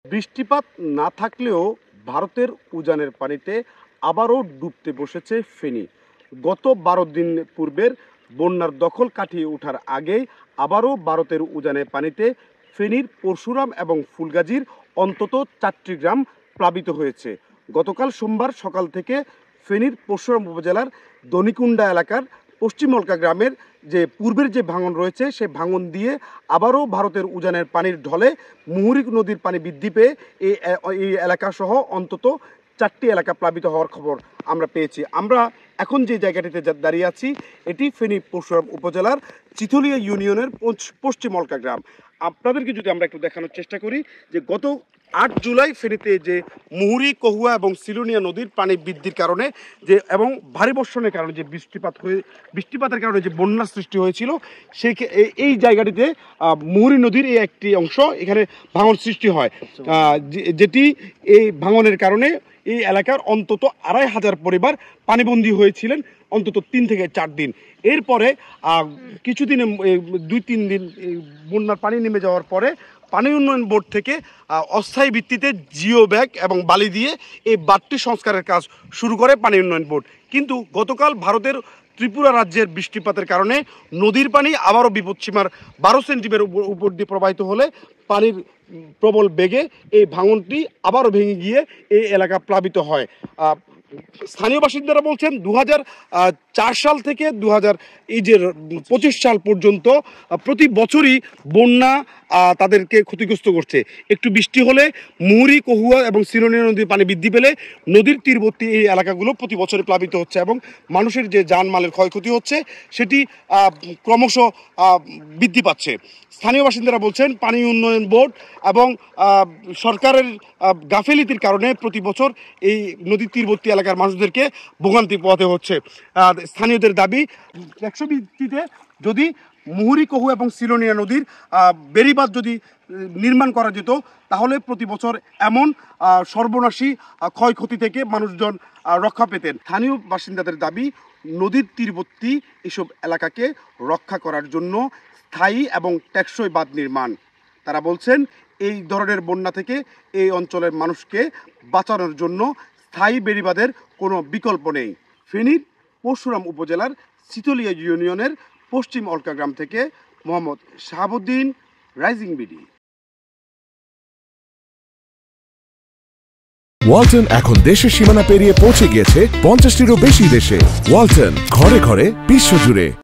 বৃষ্টিপাত না থাকলেও ভারতের উজানের পানিতে আবারও ডুবতে বসেছে ফেনী। গত ১২ দিন পূর্বের বন্যার দখল কাটিয়ে ওঠার আগেই আবারও ভারতের উজানের পানিতে ফেনীর পরশুরাম এবং ফুলগাজীর অন্তত ৪টি গ্রাম প্লাবিত হয়েছে। গতকাল সোমবার সকাল থেকে ফেনীর পরশুরাম উপজেলার দনিকুণ্ডা এলাকার পশ্চিম অলকা গ্রামের যে পূর্বের যে ভাঙন রয়েছে সেই ভাঙন দিয়ে আবারও ভারতের উজানের পানির ঢলে মুহুরী নদীর পানি বৃদ্ধি পেয়ে এই এলাকাসহ অন্তত ৪টি এলাকা প্লাবিত হওয়ার খবর আমরা পেয়েছি। আমরা এখন যে জায়গাটিতে দাঁড়িয়ে আছি এটি ফেনী পরশুরাম উপজেলার চিথলিয়া ইউনিয়নের পশ্চিম অলকা গ্রাম। আপনাদেরকে যদি আমরা একটু দেখানোর চেষ্টা করি যে গত ৮ জুলাই ফেনীতে যে মুহুরী, কহুয়া এবং সিলোনিয়া নদীর পানি বৃদ্ধির কারণে যে এবং ভারী বর্ষণের কারণে যে বৃষ্টিপাতের কারণে যে বন্যার সৃষ্টি হয়েছিল সেই এই জায়গাটিতে মুহুরী নদীর এই একটি অংশ এখানে ভাঙন সৃষ্টি হয়, যেটি এই ভাঙনের কারণে এই এলাকার অন্তত ২৫০০ পরিবার পানিবন্দী হয়েছিলেন অন্তত ৩ থেকে ৪ দিন। এরপরে কিছুদিনে ২-৩ দিন বন্যার পানি নেমে যাওয়ার পরে পানি উন্নয়ন বোর্ড থেকে অস্থায়ী ভিত্তিতে জিও ব্যাগ এবং বালি দিয়ে এই বাঁধটি সংস্কারের কাজ শুরু করে পানি উন্নয়ন বোর্ড। কিন্তু গতকাল ভারতের ত্রিপুরা রাজ্যের বৃষ্টিপাতের কারণে নদীর পানি আবারও বিপদসীমার ১২ সেন্টিমিটার উপর দিয়ে প্রবাহিত হলে পানির প্রবল বেগে এই ভাঙনটি আবারও ভেঙে গিয়ে এই এলাকা প্লাবিত হয়। স্থানীয় বাসিন্দারা বলছেন ২০০৪ সাল থেকে ২০২৫ সাল পর্যন্ত প্রতি বছরই বন্যা তাদেরকে ক্ষতিগ্রস্ত করছে। একটু বৃষ্টি হলে মুহুরী, কহুয়া এবং সিলোনিয়া নদীর পানি বৃদ্ধি পেলে নদীর তীরবর্তী এই এলাকাগুলো প্রতি বছরে প্লাবিত হচ্ছে এবং মানুষের যে জানমালের ক্ষয়ক্ষতি হচ্ছে সেটি ক্রমশ বৃদ্ধি পাচ্ছে। স্থানীয় বাসিন্দারা বলছেন পানি উন্নয়ন বোর্ড এবং সরকারের গাফেলিতির কারণে প্রতি বছর এই নদীর তীরবর্তী এলাকার মানুষদেরকে ভোগান্তি পোহাতে হচ্ছে। স্থানীয়দের দাবি ১০০ ভিত্তিতে যদি মুহুরী, কহুয়া এবং সিলোনিয়া নদীর বেড়িবাঁধ যদি নির্মাণ করা যেত তাহলে প্রতি বছর এমন সর্বনাশী ক্ষয়ক্ষতি থেকে মানুষজন রক্ষা পেতেন। স্থানীয় বাসিন্দাদের দাবি নদীর তীরবর্তী এসব এলাকাকে রক্ষা করার জন্য স্থায়ী এবং টেকসই বাঁধ নির্মাণ। তারা বলছেন এই ধরনের বন্যা থেকে এই অঞ্চলের মানুষকে বাঁচানোর জন্য স্থায়ী বেড়িবাঁধের কোনো বিকল্প নেই। ফেনীর পরশুরাম উপজেলার চিথলিয়া ইউনিয়নের পশ্চিম অলকা গ্রাম থেকে মোহাম্মদ শাহাবুদ্দিন, রাইজিং বিডি। ওয়ালটন এখন দেশের সীমানা পেরিয়ে পৌঁছে গিয়েছে ৫০টিরও বেশি দেশে। ওয়ালটন, ঘরে ঘরে, বিশ্বজুড়ে।